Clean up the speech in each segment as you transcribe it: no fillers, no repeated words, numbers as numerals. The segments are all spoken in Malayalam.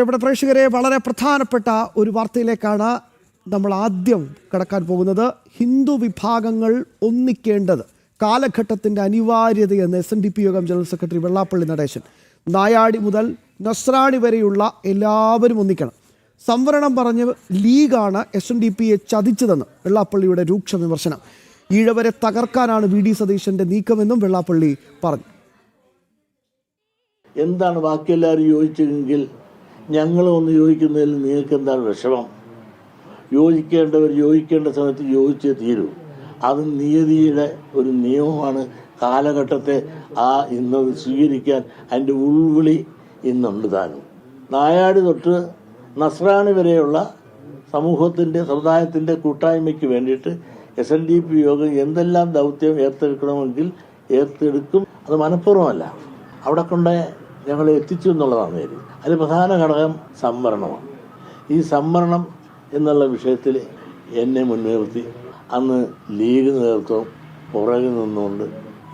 ഇവിടെ പ്രേക്ഷകരെ വളരെ പ്രധാനപ്പെട്ട ഒരു വാർത്തയിലേക്കാണ് നമ്മൾ ആദ്യം കടക്കാൻ പോകുന്നത്. ഹിന്ദു വിഭാഗങ്ങൾ ഒന്നിക്കേണ്ടത് കാലഘട്ടത്തിൻ്റെ അനിവാര്യതയെന്ന് SNDP യോഗം ജനറൽ സെക്രട്ടറി വെള്ളാപ്പള്ളി നടേശൻ. നായാടി മുതൽ നസ്രാണി വരെയുള്ള എല്ലാവരും ഒന്നിക്കണം. സംവരണം പറഞ്ഞ് ലീഗാണ് SNDPയെ ചതിച്ചതെന്ന് വെള്ളാപ്പള്ളിയുടെ രൂക്ഷ വിമർശനം. ഈഴവരെ തകർക്കാനാണ് VD സതീശന്റെ നീക്കമെന്നും വെള്ളാപ്പള്ളി പറഞ്ഞു. എന്താണ് ബാക്കിയെല്ലാവരും യോജിച്ചെങ്കിൽ ഞങ്ങളൊന്ന് യോജിക്കുന്നതിൽ നിങ്ങൾക്ക് എന്താണ് വിഷമം? യോജിക്കേണ്ടവർ യോജിക്കേണ്ട സമയത്ത് യോജിച്ചേ തീരൂ. അത് നിയതിയുടെ ഒരു നിയമമാണ്. കാലഘട്ടത്തെ ഇന്നത് സ്വീകരിക്കാൻ അതിൻ്റെ ഉൾവിളി ഇന്നുണ്ട് താനും. നായാടി തൊട്ട് നസ്രാണി വരെയുള്ള സമുദായത്തിൻ്റെ കൂട്ടായ്മയ്ക്ക് വേണ്ടിയിട്ട് SNDP യോഗം എന്തെല്ലാം ദൗത്യം ഏറ്റെടുക്കണമെങ്കിൽ ഏറ്റെടുക്കും. അത് മനഃപൂർവ്വമല്ല, അവിടെ കൊണ്ട് ഞങ്ങളെ എത്തിച്ചു എന്നുള്ളതാണ് കാര്യം. അതിൽ പ്രധാന ഘടകം സംവരണമാണ്. ഈ സംവരണം എന്നുള്ള വിഷയത്തിൽ എന്നെ മുൻനിർത്തി അന്ന് ലീഗ് നേതൃത്വം പുറകിൽ നിന്നുകൊണ്ട്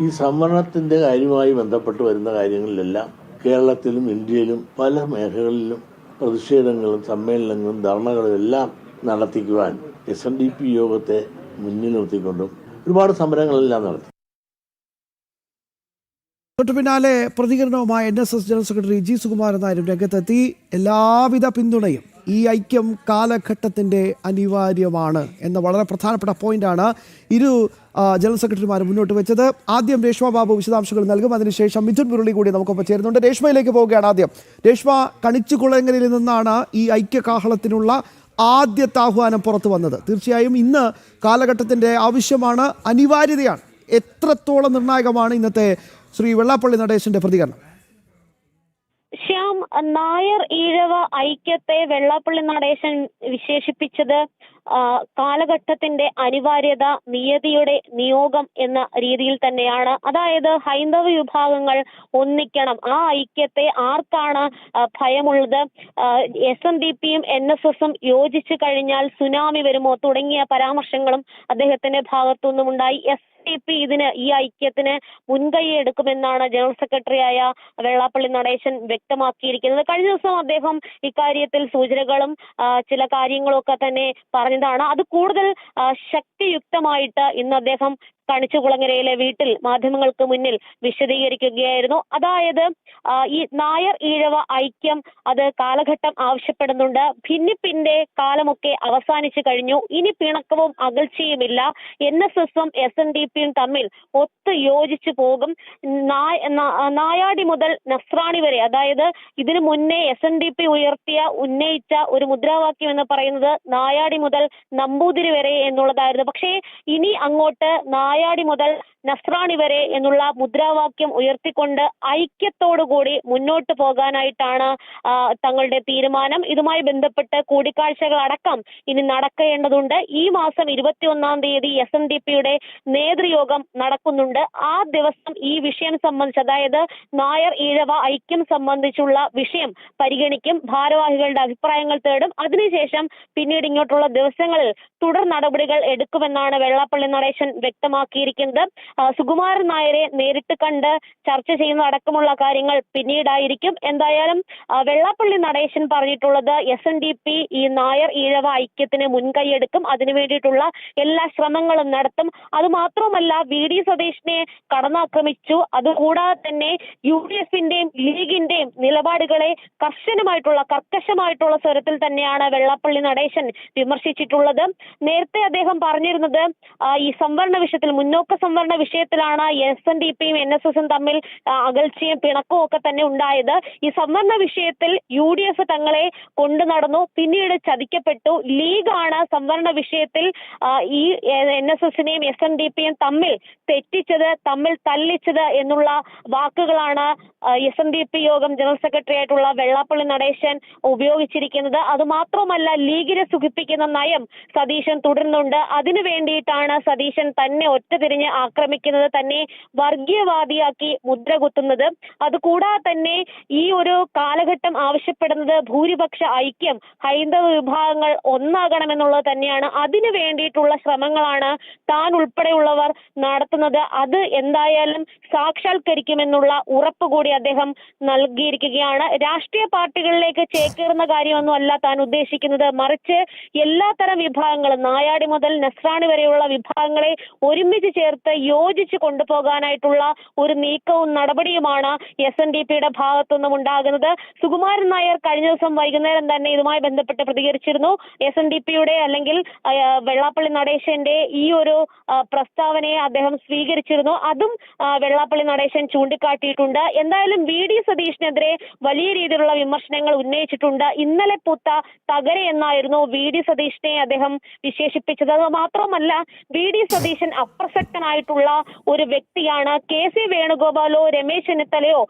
ഈ സംവരണത്തിൻ്റെ കാര്യവുമായി ബന്ധപ്പെട്ട് വരുന്ന കാര്യങ്ങളിലെല്ലാം കേരളത്തിലും ഇന്ത്യയിലും പല മേഖലകളിലും പ്രതിഷേധങ്ങളും സമ്മേളനങ്ങളും ധർണകളും എല്ലാം നടത്തിക്കുവാൻ SNDP യോഗത്തെ മുന്നിൽ നിർത്തിക്കൊണ്ടും ഒരുപാട് സമരങ്ങളെല്ലാം നടത്തി. തൊട്ടു പിന്നാലെ പ്രതികരണവുമായി NSS general secretary G Sukumaran നായരും രംഗത്തെത്തി. എല്ലാവിധ പിന്തുണയും, ഈ ഐക്യം കാലഘട്ടത്തിൻ്റെ അനിവാര്യമാണ് എന്ന വളരെ പ്രധാനപ്പെട്ട പോയിന്റാണ് ഇരു ജനറൽ സെക്രട്ടറിമാരും മുന്നോട്ട് വെച്ചത്. ആദ്യം രേഷ്മ ബാബു വിശദാംശങ്ങൾ നൽകും. അതിനുശേഷം മിഥുൻ മുരളി കൂടി നമുക്കൊപ്പം ചേരുന്നുണ്ട്. രേഷ്മയിലേക്ക് പോവുകയാണ്. ആദ്യം രേഷ്മ, കണിച്ചുകുളങ്ങരയിൽ നിന്നാണ് ഈ ഐക്യകാഹളത്തിനുള്ള ആദ്യത്തെ ആഹ്വാനം പുറത്തു വന്നത്. തീർച്ചയായും ഇന്ന് കാലഘട്ടത്തിൻ്റെ ആവശ്യമാണ്, അനിവാര്യതയാണ്. എത്രത്തോളം നിർണായകമാണ് ഇന്നത്തെ ശ്രീ വെള്ളാപ്പള്ളി നടേശന്റെ പ്രതികരണം? ശ്യാം, നായർ ഈഴവ ഐക്യത്തെ വെള്ളാപ്പള്ളി നടേശൻ വിശേഷിപ്പിച്ചത് കാലഘട്ടത്തിന്റെ അനിവാര്യത, നിയതിയുടെ നിയോഗം എന്ന രീതിയിൽ തന്നെയാണ്. അതായത് ഹൈന്ദവ വിഭാഗങ്ങൾ ഒന്നിക്കണം. ആ ഐക്യത്തെ ആർക്കാണ് ഭയമുള്ളത്? SNDPയും NSSും യോജിച്ചു കഴിഞ്ഞാൽ സുനാമി വരുമോ തുടങ്ങിയ പരാമർശങ്ങളും അദ്ദേഹത്തിന്റെ ഭാഗത്തുനിന്നും ഉണ്ടായി. SNDP ഈ ഐക്യത്തിന് മുൻകൈ എടുക്കുമെന്നാണ് ജനറൽ സെക്രട്ടറിയായ വെള്ളാപ്പള്ളി നടേശൻ വ്യക്തമാക്കിയിരിക്കുന്നത്. കഴിഞ്ഞ ദിവസം അദ്ദേഹം ഇക്കാര്യത്തിൽ സൂചനകളും ചില കാര്യങ്ങളൊക്കെ തന്നെ പറഞ്ഞതാണ്. അത് കൂടുതൽ ശക്തിയുക്തമായിട്ട് ഇന്ന് അദ്ദേഹം കണിച്ചുകുളങ്ങരയിലെ വീട്ടിൽ മാധ്യമങ്ങൾക്ക് മുന്നിൽ വിശദീകരിക്കുകയായിരുന്നു. അതായത് ഈ നായർ ഈഴവ ഐക്യം അത് കാലഘട്ടം ആവശ്യപ്പെടുന്നുണ്ട്. ഭിന്നിപ്പിന്റെ കാലമൊക്കെ അവസാനിച്ചു കഴിഞ്ഞു. ഇനി പിണക്കവും അകൽച്ചയുമില്ല. NSSും SNDPയും തമ്മിൽ ഒത്തു യോജിച്ചു പോകും. നായാടി മുതൽ നസ്രാണി വരെ, അതായത് ഇതിനു മുന്നേ SNDP ഉന്നയിച്ച ഒരു മുദ്രാവാക്യം എന്ന് പറയുന്നത് നായാടി മുതൽ നമ്പൂതിരി വരെ എന്നുള്ളതായിരുന്നു. പക്ഷേ ഇനി അങ്ങോട്ട് നായാടി മുതൽ നസ്രാണി വരെ എന്നുള്ള മുദ്രാവാക്യം ഉയർത്തിക്കൊണ്ട് ഐക്യത്തോടുകൂടി മുന്നോട്ട് പോകാനായിട്ടാണ് തങ്ങളുടെ തീരുമാനം. ഇതുമായി ബന്ധപ്പെട്ട് കൂടിക്കാഴ്ചകൾ അടക്കം ഇനി നടക്കേണ്ടതുണ്ട്. ഈ മാസം 21-ാം തീയതി SNDPയുടെ നേതൃയോഗം നടക്കുന്നുണ്ട്. ആ ദിവസം ഈ വിഷയം സംബന്ധിച്ച്, അതായത് നായർ ഈഴവ ഐക്യം സംബന്ധിച്ചുള്ള വിഷയം പരിഗണിക്കും. ഭാരവാഹികളുടെ അഭിപ്രായങ്ങൾ തേടും. അതിനുശേഷം പിന്നീട് ഇങ്ങോട്ടുള്ള ദിവസങ്ങളിൽ തുടർ നടപടികൾ എടുക്കുമെന്നാണ് വെള്ളാപ്പള്ളി നടേശൻ വ്യക്തമാക്കിയിരിക്കുന്നത്. സുകുമാരൻ നായരെ നേരിട്ട് കണ്ട് ചർച്ച ചെയ്യുന്നതടക്കമുള്ള കാര്യങ്ങൾ പിന്നീടായിരിക്കും. എന്തായാലും വെള്ളാപ്പള്ളി നടേശൻ പറഞ്ഞിട്ടുള്ളത് SNDP ഈ നായർ ഈഴവ ഐക്യത്തിന് മുൻകൈയെടുക്കും. അതിനു വേണ്ടിയിട്ടുള്ള എല്ലാ ശ്രമങ്ങളും നടത്തും. അതുമാത്രമല്ല, VD സതീശനെ കടന്നാക്രമിച്ചു. അതുകൂടാതെ തന്നെ UDFന്റെയും ലീഗിന്റെയും നിലപാടുകളെ കർക്കശമായിട്ടുള്ള സ്വരത്തിൽ തന്നെയാണ് വെള്ളാപ്പള്ളി നടേശൻ വിമർശിച്ചിട്ടുള്ളത്. നേരത്തെ അദ്ദേഹം പറഞ്ഞിരുന്നത് ഈ സംവരണ വിഷയത്തിൽ, മുന്നോക്ക സംവരണ വിഷയത്തിലാണ് SNDPയും NSSും തമ്മിൽ അകൽച്ചയും പിണക്കവും ഒക്കെ തന്നെ ഉണ്ടായത്. ഈ സംവരണ വിഷയത്തിൽ UDF തങ്ങളെ കൊണ്ടു നടന്നു, പിന്നീട് ചതിക്കപ്പെട്ടു. ലീഗാണ് സംവരണ വിഷയത്തിൽ ഈ NSSനെയും SNDPയും തമ്മിൽ തെറ്റിച്ചത്, തമ്മിൽ തല്ലിച്ചത് എന്നുള്ള വാക്കുകളാണ് SNDP യോഗം ജനറൽ സെക്രട്ടറി ആയിട്ടുള്ള വെള്ളാപ്പള്ളി നടേശൻ ഉപയോഗിച്ചിരിക്കുന്നത്. അതുമാത്രമല്ല, ലീഗിനെ സുഖിപ്പിക്കുന്ന നയം സതീശൻ തുടരുന്നുണ്ട്. അതിനു വേണ്ടിയിട്ടാണ് സതീശൻ തന്നെ തിരിഞ്ഞ് ആക്രമിക്കുന്നത്, തന്നെ വർഗീയവാദിയാക്കി മുദ്രകുത്തുന്നത്. അതുകൂടാതെ തന്നെ ഈ ഒരു കാലഘട്ടം ആവശ്യപ്പെടുന്നത് ഭൂരിപക്ഷ ഐക്യം, ഹൈന്ദവ വിഭാഗങ്ങൾ ഒന്നാകണമെന്നുള്ളത് തന്നെയാണ്. അതിനു വേണ്ടിയിട്ടുള്ള ശ്രമങ്ങളാണ് താൻ ഉൾപ്പെടെയുള്ളവർ നടത്തുന്നത്. അത് എന്തായാലും സാക്ഷാത്കരിക്കുമെന്നുള്ള ഉറപ്പ് കൂടി അദ്ദേഹം നൽകിയിരിക്കുകയാണ്. രാഷ്ട്രീയ പാർട്ടികളിലേക്ക് ചേക്കേറുന്ന കാര്യമൊന്നും അല്ല താൻ ഉദ്ദേശിക്കുന്നത്, മറിച്ച് എല്ലാത്തരം വിഭാഗങ്ങളും, നായാടി മുതൽ നസ്രാണി വരെയുള്ള വിഭാഗങ്ങളെ ഒരുമിച്ച് ചേർത്ത് യോജിച്ച് കൊണ്ടുപോകാനായിട്ടുള്ള ഒരു നീക്കവും നടപടിയുമാണ് SNDPയുടെ ഭാഗത്തുനിന്നും ഉണ്ടാകുന്നത്. സുകുമാരൻ നായർ കഴിഞ്ഞ ദിവസം വൈകുന്നേരം തന്നെ ഇതുമായി ബന്ധപ്പെട്ട് പ്രതികരിച്ചിരുന്നു. SNDPയുടെ അല്ലെങ്കിൽ വെള്ളാപ്പള്ളി നടേശന്റെ ഈ ഒരു പ്രസ്താവനയെ അദ്ദേഹം സ്വീകരിച്ചിരുന്നു. അതും വെള്ളാപ്പള്ളി നടേശൻ ചൂണ്ടിക്കാട്ടിയിട്ടുണ്ട്. എന്തായാലും VD സതീഷിനെതിരെ വലിയ രീതിയിലുള്ള വിമർശനങ്ങൾ ഉന്നയിച്ചിട്ടുണ്ട്. ഇന്നലെ പൂത്ത തകര എന്നായിരുന്നു VD സതീഷിനെ അദ്ദേഹം വിശേഷിപ്പിച്ചത്. അത് മാത്രമല്ല, VD സതീശൻ അപ്രസക്തനായിട്ടുള്ള ഒരു വ്യക്തിയാണ്. KC വേണുഗോപാലോ രമേശ് ചെന്നിത്തലയോ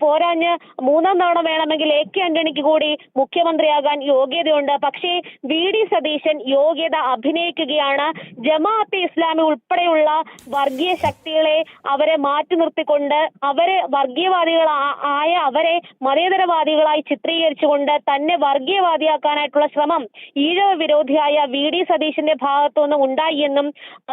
പോരാഞ്ഞ് മൂന്നാം തവണ വേണമെങ്കിൽ AK ആന്റണിക്ക് കൂടി മുഖ്യമന്ത്രിയാകാൻ യോഗ്യതയുണ്ട്. പക്ഷേ VD സതീശൻ യോഗ്യത അഭിനയിക്കുകയാണ്. ജമാഅത്തെ ഇസ്ലാമി ഉൾപ്പെടെയുള്ള വർഗീയ ശക്തികളെ അവരെ മാറ്റി നിർത്തിക്കൊണ്ട്, അവരെ വർഗീയവാദികളായ അവരെ മതേതരവാദികളായി ചിത്രീകരിച്ചുകൊണ്ട് തന്നെ വർഗീയവാദിയാക്കാനായിട്ടുള്ള ശ്രമം ഈഴവ വിരോധിയായ VD സതീശന്റെ ഭാഗത്തുനിന്നും ഉണ്ടായി എന്നും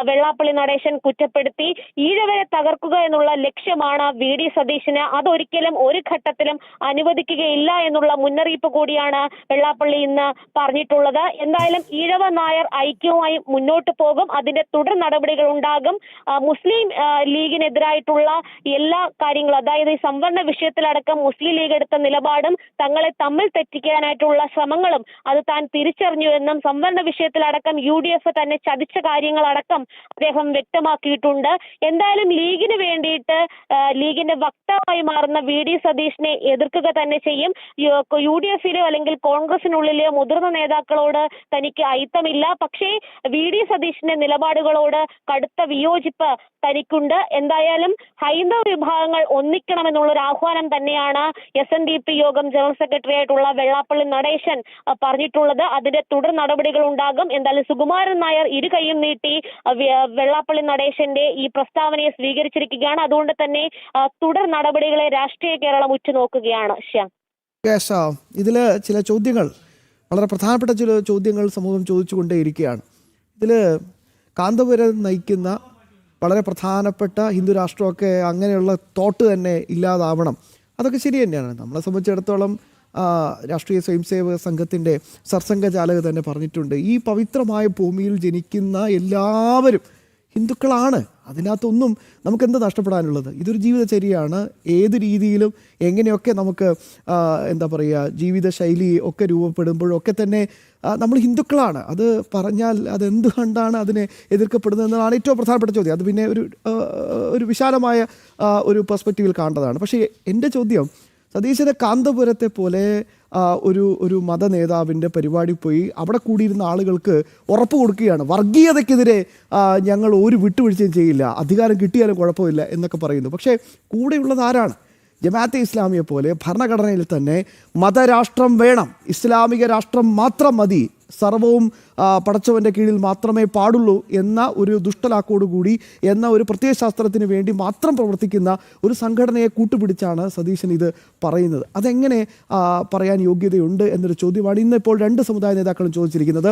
വെള്ളാപ്പള്ളി നടേശൻ കുറ്റപ്പെടുത്തി. ഈഴവരെ തകർക്കുക എന്നുള്ള ലക്ഷ്യമാണ് VD സതീശന്. അതൊരിക്കലും ഒരു ഘട്ടത്തിലും അനുവദിക്കുകയില്ല എന്നുള്ള മുന്നറിയിപ്പ് കൂടിയാണ് വെള്ളാപ്പള്ളി ഇന്ന് പറഞ്ഞിട്ടുള്ളത്. എന്തായാലും ഈഴവ നായർ ഐക്യവുമായി മുന്നോട്ട് പോകും. അതിന്റെ തുടർ നടപടികൾ ഉണ്ടാകും. മുസ്ലിം ലീഗിനെതിരായിട്ടുള്ള എല്ലാ കാര്യങ്ങളും, അതായത് ഈ സംവരണ വിഷയത്തിലടക്കം മുസ്ലിം ലീഗ് എടുത്ത നിലപാടും തങ്ങളെ തമ്മിൽ തെറ്റിക്കാനായിട്ടുള്ള ശ്രമങ്ങളും അത് താൻ തിരിച്ചറിഞ്ഞുവെന്നും സംവരണ വിഷയത്തിലടക്കം UDF തന്നെ ചതിച്ച കാര്യങ്ങളടക്കം അദ്ദേഹം വ്യക്തമാക്കിയിട്ടുണ്ട്. എന്തായാലും ലീഗിന് വേണ്ടിയിട്ട് ലീഗിന്റെ വക്താവായി മാറുന്ന VD സതീഷിനെ എതിർക്കുക തന്നെ ചെയ്യും. UDFിലോ അല്ലെങ്കിൽ കോൺഗ്രസിനുള്ളിലെയോ മുതിർന്ന നേതാക്കളോട് തനിക്ക് അയിത്തമില്ല. പക്ഷേ VD സതീഷിന്റെ നിലപാടുകളോട് കടുത്ത വിയോജിപ്പ് തനിക്കുണ്ട്. എന്തായാലും ഹൈന്ദവ വിഭാഗങ്ങൾ ഒന്നിക്കണമെന്നുള്ളൊരു ആഹ്വാനം തന്നെയാണ് SNDP യോഗം ജനറൽ സെക്രട്ടറി ആയിട്ടുള്ള വെള്ളാപ്പള്ളി നടേശൻ പറഞ്ഞിട്ടുള്ളത്. അതിന്റെ തുടർ നടപടികൾ ഉണ്ടാകും. എന്തായാലും സുകുമാരൻ നായർ ഇരു കൈയും നീട്ടി വെള്ളാപ്പള്ളി നടേശന്റെ ഈ പ്രസ്താവനയെ സ്വീകരിച്ചിരിക്കുകയാണ്. അതുകൊണ്ട് തന്നെ തുടർ നടപടികളെ രാഷ്ട്രീയ കേരളം ഉറ്റുനോക്കുകയാണ്. ഇതിൽ ചില ചോദ്യങ്ങൾ, വളരെ പ്രധാനപ്പെട്ട ചില ചോദ്യങ്ങൾ സമൂഹം ചോദിച്ചുകൊണ്ടേയിരിക്കുകയാണ്. ഇതിൽ കാന്തപുരം നയിക്കുന്ന വളരെ പ്രധാനപ്പെട്ട ഹിന്ദു രാഷ്ട്രമൊക്കെ അങ്ങനെയുള്ള തോട്ട് തന്നെ ഇല്ലാതാവണം. അതൊക്കെ ശരി തന്നെയാണ്. നമ്മളെ സംബന്ധിച്ചിടത്തോളം രാഷ്ട്രീയ സ്വയംസേവക സംഘത്തിൻ്റെ സർസംഘചാലക് തന്നെ പറഞ്ഞിട്ടുണ്ട്, ഈ പവിത്രമായ ഭൂമിയിൽ ജനിക്കുന്ന എല്ലാവരും ഹിന്ദുക്കളാണ്. അതിനകത്തൊന്നും നമുക്കെന്ത് നഷ്ടപ്പെടാനുള്ളത്? ഇതൊരു ജീവിതചര്യയാണ്. ഏത് രീതിയിലും എങ്ങനെയൊക്കെ നമുക്ക് എന്താ പറയുക, ജീവിതശൈലി ഒക്കെ രൂപപ്പെടുമ്പോഴൊക്കെ തന്നെ നമ്മൾ ഹിന്ദുക്കളാണ്. അത് പറഞ്ഞാൽ അതെന്ത് കണ്ടാണ് അതിനെ എതിർക്കപ്പെടുന്നത് എന്നതാണ് ഏറ്റവും പ്രധാനപ്പെട്ട ചോദ്യം. അത് പിന്നെ ഒരു വിശാലമായ ഒരു പെർസ്പെക്റ്റീവിൽ കാണേണ്ടതാണ്. പക്ഷേ എൻ്റെ ചോദ്യം, സതീശനെ കാന്തപുരത്തെ പോലെ ഒരു മത നേതാവിൻ്റെ പരിപാടി പോയി അവിടെ കൂടിയിരുന്ന ആളുകൾക്ക് ഉറപ്പ് കൊടുക്കുകയാണ്, വർഗീയതയ്ക്കെതിരെ ഞങ്ങൾ ഒരു വിട്ടുവീഴ്ചയും ചെയ്യില്ല, അധികാരം കിട്ടിയാലും കുഴപ്പമില്ല എന്നൊക്കെ പറയുന്നു. പക്ഷേ കൂടെയുള്ളത് ആരാണ്? ജമാഅത്തെ ഇസ്ലാമിയെ പോലെ ഭരണഘടനയിൽ തന്നെ മതരാഷ്ട്രം വേണം, ഇസ്ലാമിക രാഷ്ട്രം മാത്രം മതി, സർവവും പടച്ചവൻ്റെ കീഴിൽ മാത്രമേ പാടുള്ളൂ എന്ന ഒരു ദുഷ്ടലാക്കോടുകൂടി എന്ന ഒരു പ്രത്യയശാസ്ത്രത്തിന് വേണ്ടി മാത്രം പ്രവർത്തിക്കുന്ന ഒരു സംഘടനയെ കൂട്ടുപിടിച്ചാണ് സതീശൻ ഇത് പറയുന്നത്. അതെങ്ങനെ പറയാൻ യോഗ്യതയുണ്ട് എന്നൊരു ചോദ്യമാണ് ഇന്നിപ്പോൾ രണ്ട് സമുദായ നേതാക്കളും ചോദിച്ചിരിക്കുന്നത്.